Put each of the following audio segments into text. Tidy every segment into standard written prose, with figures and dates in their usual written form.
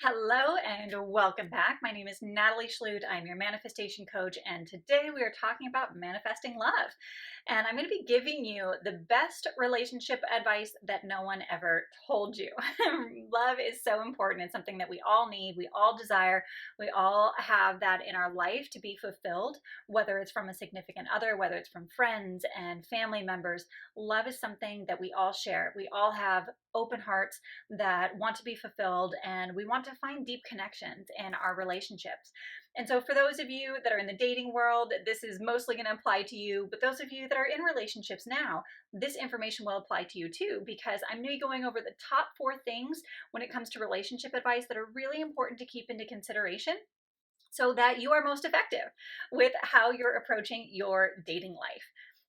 Hello and welcome back. My name is Natalie Schlute. I'm your manifestation coach, and today we are talking about manifesting love. And I'm going to be giving you the best relationship advice that no one ever told you. Love is so important. It's something that we all need, we all desire, we all have that in our life to be fulfilled, whether it's from a significant other, whether it's from friends and family members. Love is something that we all share. We all have open hearts that want to be fulfilled, and we want to find deep connections in our relationships. And so for those of you that are in the dating world, this is mostly going to apply to you, but those of you that are in relationships now, this information will apply to you too, because I'm going to be going over the top 4 things when it comes to relationship advice that are really important to keep into consideration so that you are most effective with how you're approaching your dating life.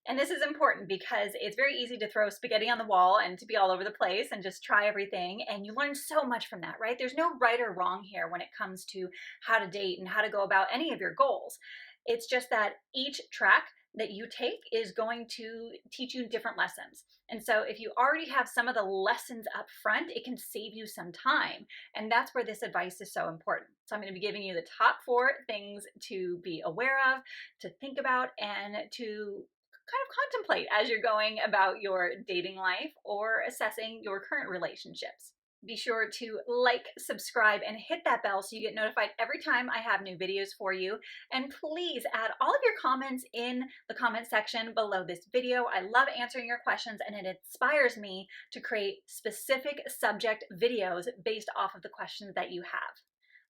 And this is important because it's very easy to throw spaghetti on the wall and to be all over the place and just try everything. And you learn so much from that, right? There's no right or wrong here when it comes to how to date and how to go about any of your goals. It's just that each track that you take is going to teach you different lessons. And so if you already have some of the lessons up front, it can save you some time. And that's where this advice is so important. So I'm going to be giving you the top 4 things to be aware of, to think about, and to kind of contemplate as you're going about your dating life or assessing your current relationships. Be sure to like, subscribe, and hit that bell so you get notified every time I have new videos for you. And please add all of your comments in the comment section below this video. I love answering your questions, and it inspires me to create specific subject videos based off of the questions that you have.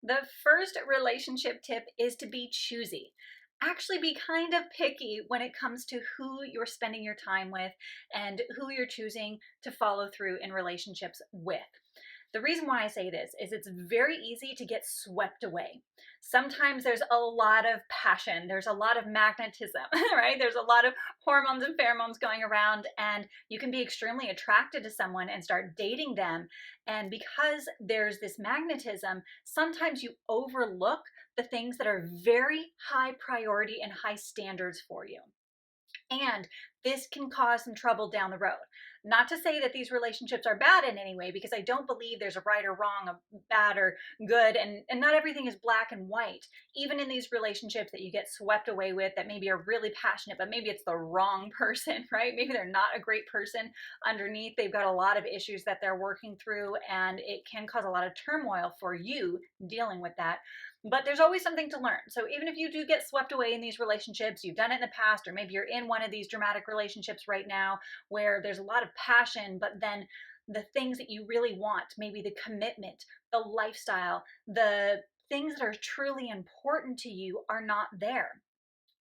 The first relationship tip is to be choosy. Actually be kind of picky when it comes to who you're spending your time with and who you're choosing to follow through in relationships with. The reason why I say this is it's very easy to get swept away. Sometimes there's a lot of passion, there's a lot of magnetism, right? There's a lot of hormones and pheromones going around, and you can be extremely attracted to someone and start dating them. And because there's this magnetism, sometimes you overlook the things that are very high priority and high standards for you. And this can cause some trouble down the road. Not to say that these relationships are bad in any way, because I don't believe there's a right or wrong, a bad or good, and not everything is black and white. Even in these relationships that you get swept away with that maybe are really passionate, but maybe it's the wrong person, right? Maybe they're not a great person underneath. They've got a lot of issues that they're working through, and it can cause a lot of turmoil for you dealing with that. But there's always something to learn. So even if you do get swept away in these relationships, you've done it in the past, or maybe you're in one of these dramatic relationships right now where there's a lot of passion, but then the things that you really want, maybe the commitment, the lifestyle, the things that are truly important to you are not there.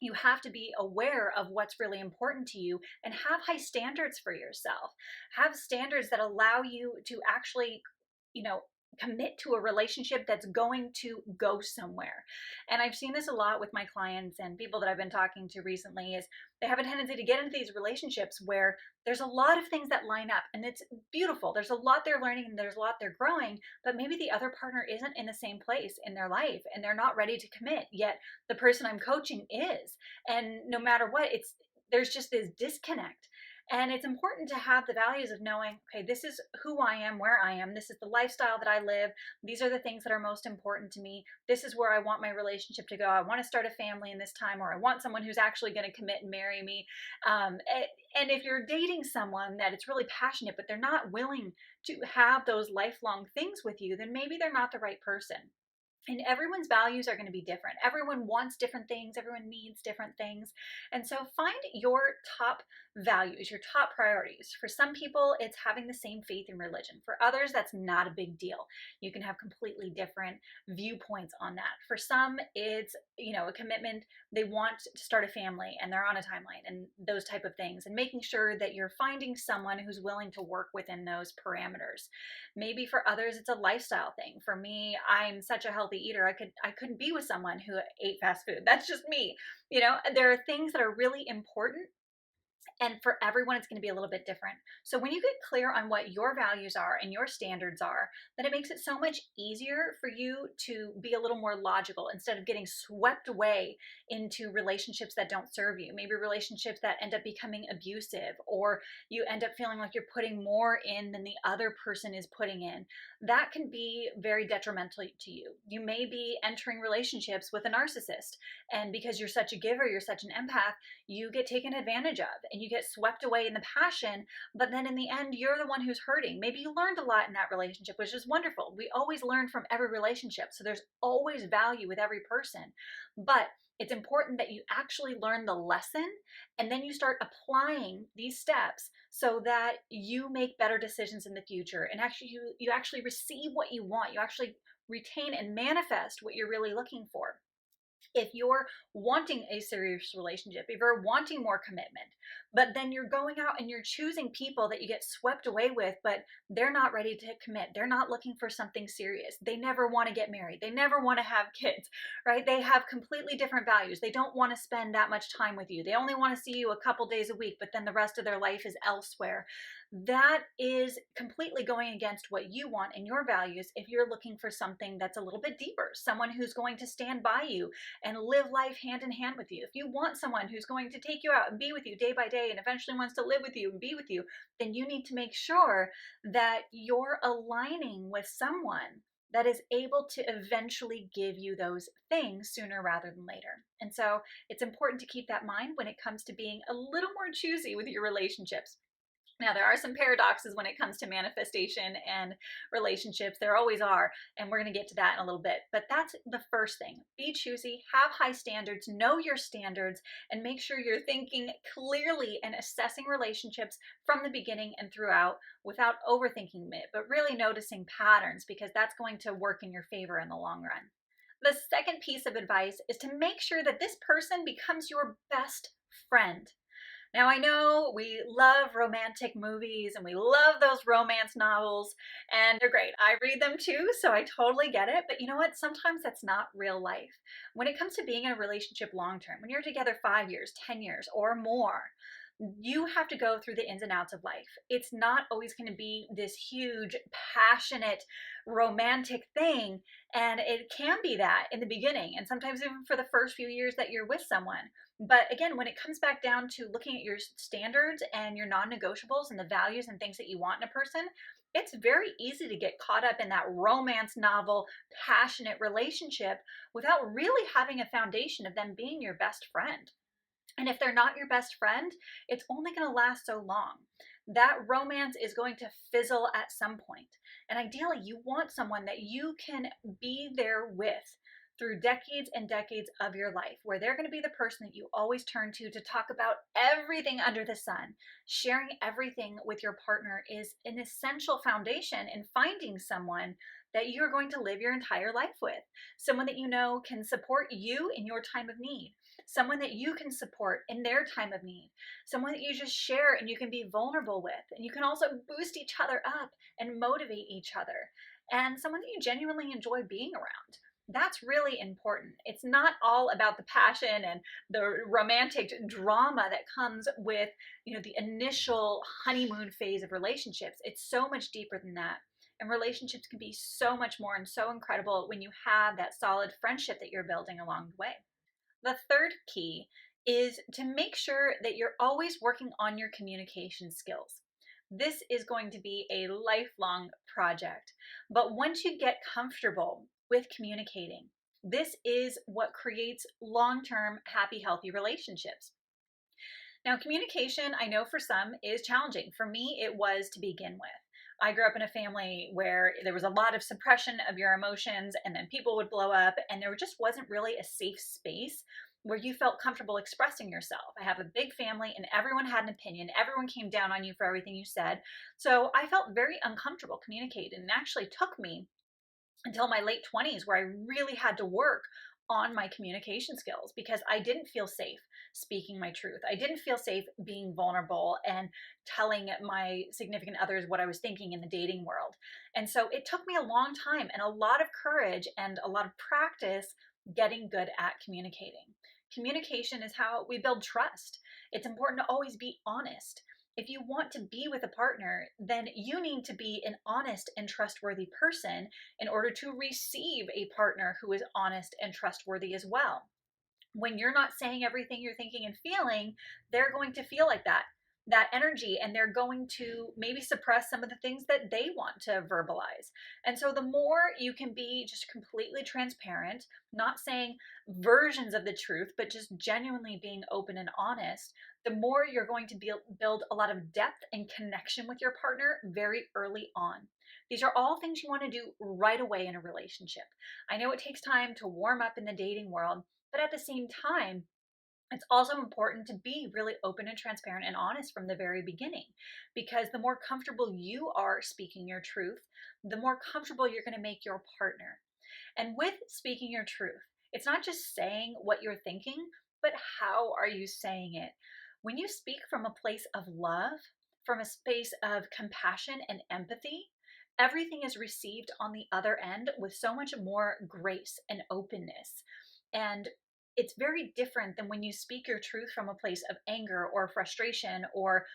You have to be aware of what's really important to you and have high standards for yourself. Have standards that allow you to actually, you know, commit to a relationship that's going to go somewhere. And I've seen this a lot with my clients and people that I've been talking to recently is they have a tendency to get into these relationships where there's a lot of things that line up, and it's beautiful. There's a lot they're learning and there's a lot they're growing, but maybe the other partner isn't in the same place in their life and they're not ready to commit, yet the person I'm coaching is. And no matter what, it's there's just this disconnect. And it's important to have the values of knowing, okay, this is who I am, where I am. This is the lifestyle that I live. These are the things that are most important to me. This is where I want my relationship to go. I want to start a family in this time, or I want someone who's actually going to commit and marry me. And if you're dating someone that it's really passionate, but they're not willing to have those lifelong things with you, then maybe they're not the right person. And everyone's values are going to be different. Everyone wants different things. Everyone needs different things. And so find your top values, your top priorities. For some people, it's having the same faith in religion. For others, that's not a big deal. You can have completely different viewpoints on that. For some, it's, a commitment. They want to start a family and they're on a timeline and those type of things, and making sure that you're finding someone who's willing to work within those parameters. Maybe for others, it's a lifestyle thing. For me, I'm such a healthy eater. I couldn't be with someone who ate fast food. That's just me. There are things that are really important And for everyone, it's going to be a little bit different. So when you get clear on what your values are and your standards are, then it makes it so much easier for you to be a little more logical instead of getting swept away into relationships that don't serve you. Maybe relationships that end up becoming abusive, or you end up feeling like you're putting more in than the other person is putting in. That can be very detrimental to you. You may be entering relationships with a narcissist, and because you're such a giver, you're such an empath, you get taken advantage of and you get swept away in the passion. But then in the end, you're the one who's hurting. Maybe you learned a lot in that relationship, which is wonderful. We always learn from every relationship. So there's always value with every person. But it's important that you actually learn the lesson and then you start applying these steps so that you make better decisions in the future, and actually you actually receive what you want. You actually retain and manifest what you're really looking for. If you're wanting a serious relationship, if you're wanting more commitment, but then you're going out and you're choosing people that you get swept away with, but they're not ready to commit. They're not looking for something serious. They never want to get married. They never want to have kids, right? They have completely different values. They don't want to spend that much time with you. They only want to see you a couple days a week, but then the rest of their life is elsewhere. That is completely going against what you want and your values if you're looking for something that's a little bit deeper, someone who's going to stand by you and live life hand in hand with you. If you want someone who's going to take you out and be with you day by day and eventually wants to live with you and be with you, then you need to make sure that you're aligning with someone that is able to eventually give you those things sooner rather than later. And so it's important to keep that in mind when it comes to being a little more choosy with your relationships. Now, there are some paradoxes when it comes to manifestation and relationships. There always are, and we're going to get to that in a little bit. But that's the first thing. Be choosy, have high standards, know your standards, and make sure you're thinking clearly and assessing relationships from the beginning and throughout without overthinking it, but really noticing patterns, because that's going to work in your favor in the long run. The second piece of advice is to make sure that this person becomes your best friend. Now, I know we love romantic movies and we love those romance novels, and they're great. I read them too, so I totally get it. But you know what? Sometimes that's not real life. When it comes to being in a relationship long term, when you're together 5 years, 10 years, or more, you have to go through the ins and outs of life. It's not always going to be this huge, passionate, romantic thing. And it can be that in the beginning, and sometimes even for the first few years that you're with someone. But again, when it comes back down to looking at your standards and your non-negotiables and the values and things that you want in a person, it's very easy to get caught up in that romance novel, passionate relationship without really having a foundation of them being your best friend. And if they're not your best friend, it's only going to last so long. That romance is going to fizzle at some point. And ideally, you want someone that you can be there with through decades and decades of your life, where they're going to be the person that you always turn to talk about everything under the sun. Sharing everything with your partner is an essential foundation in finding someone that you're going to live your entire life with. Someone that you know can support you in your time of need, someone that you can support in their time of need, someone that you just share and you can be vulnerable with, and you can also boost each other up and motivate each other, and someone that you genuinely enjoy being around. That's really important. It's not all about the passion and the romantic drama that comes with, the initial honeymoon phase of relationships. It's so much deeper than that. And relationships can be so much more and so incredible when you have that solid friendship that you're building along the way. The third key is to make sure that you're always working on your communication skills. This is going to be a lifelong project, but once you get comfortable with communicating, this is what creates long-term, happy, healthy relationships. Now, communication, I know for some is challenging. For me, it was to begin with. I grew up in a family where there was a lot of suppression of your emotions, and then people would blow up, and there just wasn't really a safe space where you felt comfortable expressing yourself. I have a big family and everyone had an opinion. Everyone came down on you for everything you said. So I felt very uncomfortable communicating, and it actually took me until my late 20s where I really had to work on my communication skills, because I didn't feel safe speaking my truth. I didn't feel safe being vulnerable and telling my significant others what I was thinking in the dating world. And so it took me a long time and a lot of courage and a lot of practice getting good at communicating. Communication is how we build trust. It's important to always be honest. If you want to be with a partner, then you need to be an honest and trustworthy person in order to receive a partner who is honest and trustworthy as well. When you're not saying everything you're thinking and feeling, they're going to feel like that energy, and they're going to maybe suppress some of the things that they want to verbalize. And so the more you can be just completely transparent, not saying versions of the truth, but just genuinely being open and honest, the more you're going to build a lot of depth and connection with your partner very early on. These are all things you want to do right away in a relationship. I know it takes time to warm up in the dating world, but at the same time, it's also important to be really open and transparent and honest from the very beginning, because the more comfortable you are speaking your truth, the more comfortable you're going to make your partner. And with speaking your truth, it's not just saying what you're thinking, but how are you saying it? When you speak from a place of love, from a space of compassion and empathy, everything is received on the other end with so much more grace and openness. And it's very different than when you speak your truth from a place of anger or frustration or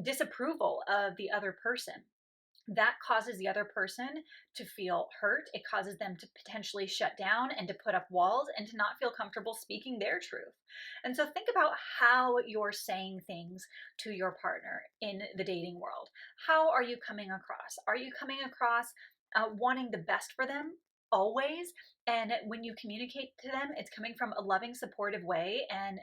disapproval of the other person. That causes the other person to feel hurt. It causes them to potentially shut down and to put up walls and to not feel comfortable speaking their truth. And so think about how you're saying things to your partner in the dating world. How are you coming across? Are you coming across wanting the best for them always? And when you communicate to them, it's coming from a loving, supportive way, and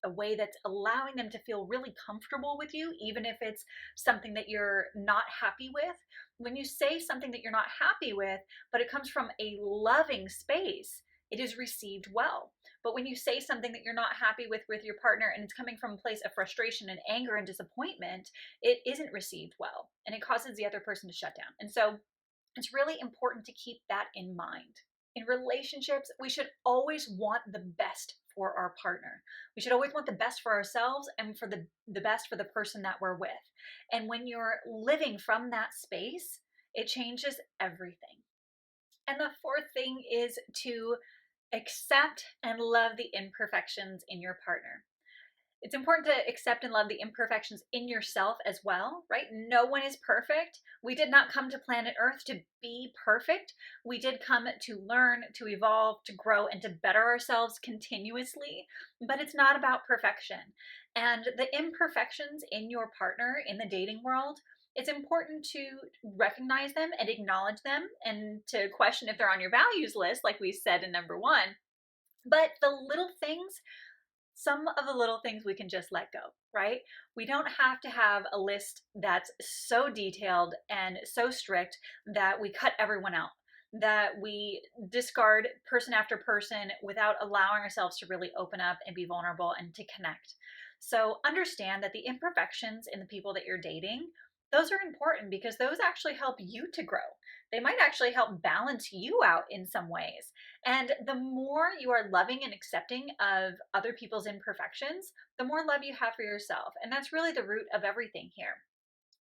a way that's allowing them to feel really comfortable with you, even if it's something that you're not happy with. When you say something that you're not happy with, but it comes from a loving space, it is received well. But when you say something that you're not happy with your partner, and it's coming from a place of frustration and anger and disappointment, it isn't received well, and it causes the other person to shut down. And so it's really important to keep that in mind. In relationships, we should always want the best for our partner. We should always want the best for ourselves and for the best for the person that we're with. And when you're living from that space, it changes everything. And the fourth thing is to accept and love the imperfections in your partner. It's important to accept and love the imperfections in yourself as well, right? No one is perfect. We did not come to planet Earth to be perfect. We did come to learn, to evolve, to grow, and to better ourselves continuously. But it's not about perfection. And the imperfections in your partner in the dating world, it's important to recognize them and acknowledge them, and to question if they're on your values list, like we said in number one. But the little things, some of the little things we can just let go, right? We don't have to have a list that's so detailed and so strict that we cut everyone out, that we discard person after person without allowing ourselves to really open up and be vulnerable and to connect. So understand that the imperfections in the people that you're dating, those are important, because those actually help you to grow. They might actually help balance you out in some ways. And the more you are loving and accepting of other people's imperfections, the more love you have for yourself. And that's really the root of everything here.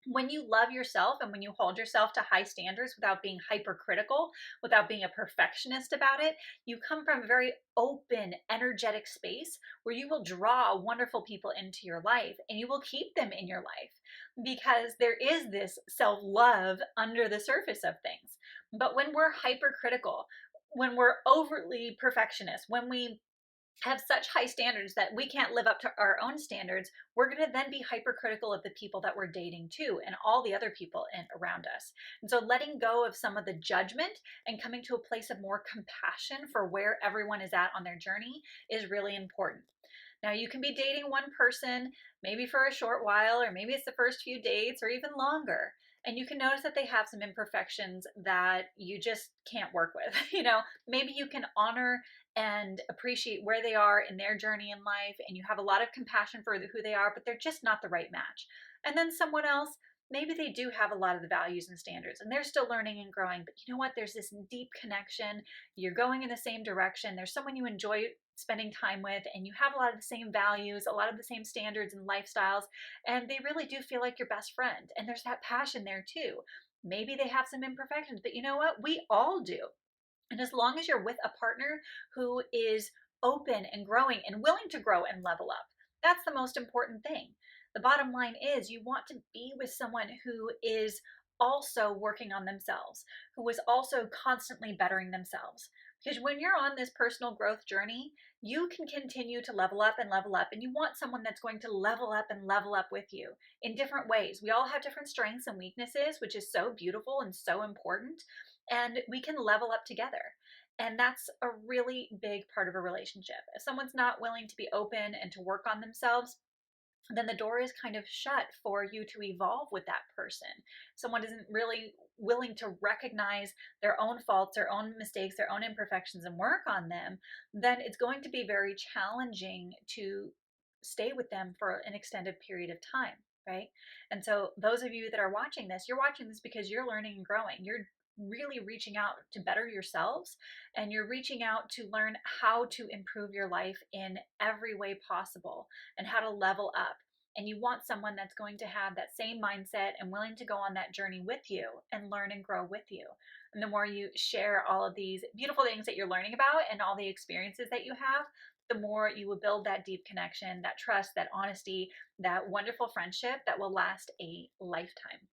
When you love yourself and when you hold yourself to high standards without being hypercritical, without being a perfectionist about it, you come from a very open, energetic space where you will draw wonderful people into your life, and you will keep them in your life, because there is this self-love under the surface of things. But when we're hypercritical, when we're overly perfectionist, when we have such high standards that we can't live up to our own standards, we're going to then be hypercritical of the people that we're dating too, and all the other people around us. And so letting go of some of the judgment and coming to a place of more compassion for where everyone is at on their journey is really important. Now, you can be dating one person, maybe for a short while, or maybe it's the first few dates or even longer. And you can notice that they have some imperfections that you just can't work with. Maybe you can honor and appreciate where they are in their journey in life, and you have a lot of compassion for who they are, but they're just not the right match. And then someone else, maybe they do have a lot of the values and standards, and they're still learning and growing, but you know what? There's this deep connection. You're going in the same direction. There's someone you enjoy spending time with, and you have a lot of the same values, a lot of the same standards and lifestyles, and they really do feel like your best friend. And there's that passion there too. Maybe they have some imperfections, but you know what? We all do. And as long as you're with a partner who is open and growing and willing to grow and level up. That's the most important thing. The bottom line is you want to be with someone who is also working on themselves, who is also constantly bettering themselves. Because when you're on this personal growth journey, you can continue to level up, and you want someone that's going to level up and level up with you in different ways. We all have different strengths and weaknesses, which is so beautiful and so important, and we can level up together. And that's a really big part of a relationship. If someone's not willing to be open and to work on themselves, then the door is kind of shut for you to evolve with that person. Someone isn't really willing to recognize their own faults, their own mistakes, their own imperfections and work on them, then it's going to be very challenging to stay with them for an extended period of time, right? And so those of you that are watching this, you're watching this because you're learning and growing. You're really reaching out to better yourselves, and you're reaching out to learn how to improve your life in every way possible and how to level up. And you want someone that's going to have that same mindset and willing to go on that journey with you and learn and grow with you. And the more you share all of these beautiful things that you're learning about and all the experiences that you have, the more you will build that deep connection, that trust, that honesty, that wonderful friendship that will last a lifetime.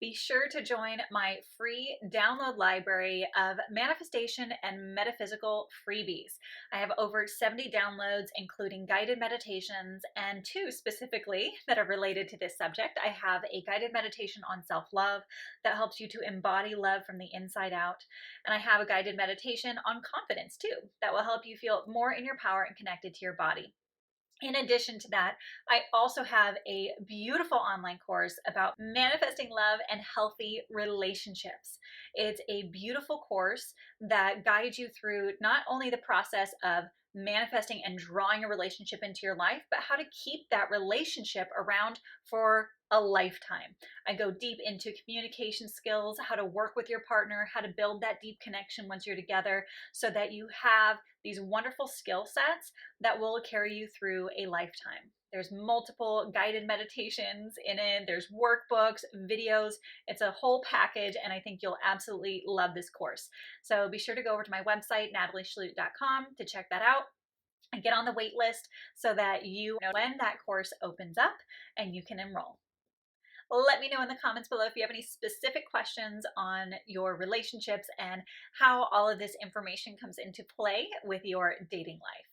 Be sure to join my free download library of manifestation and metaphysical freebies. I have over 70 downloads, including guided meditations, and 2 specifically that are related to this subject. I have a guided meditation on self-love that helps you to embody love from the inside out. And I have a guided meditation on confidence too, that will help you feel more in your power and connected to your body. In addition to that, I also have a beautiful online course about manifesting love and healthy relationships. It's a beautiful course that guides you through not only the process of manifesting and drawing a relationship into your life, but how to keep that relationship around for a lifetime. I go deep into communication skills, how to work with your partner, how to build that deep connection once you're together so that you have these wonderful skill sets that will carry you through a lifetime. There's multiple guided meditations in it. There's workbooks, videos. It's a whole package, and I think you'll absolutely love this course. So be sure to go over to my website, natalieschlute.com, to check that out and get on the wait list so that you know when that course opens up and you can enroll. Let me know in the comments below if you have any specific questions on your relationships and how all of this information comes into play with your dating life.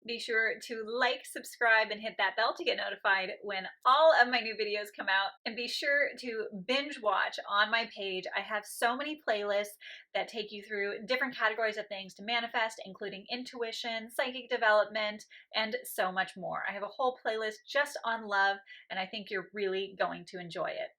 Be sure to like, subscribe, and hit that bell to get notified when all of my new videos come out. And be sure to binge watch on my page. I have so many playlists that take you through different categories of things to manifest, including intuition, psychic development, and so much more. I have a whole playlist just on love, and I think you're really going to enjoy it.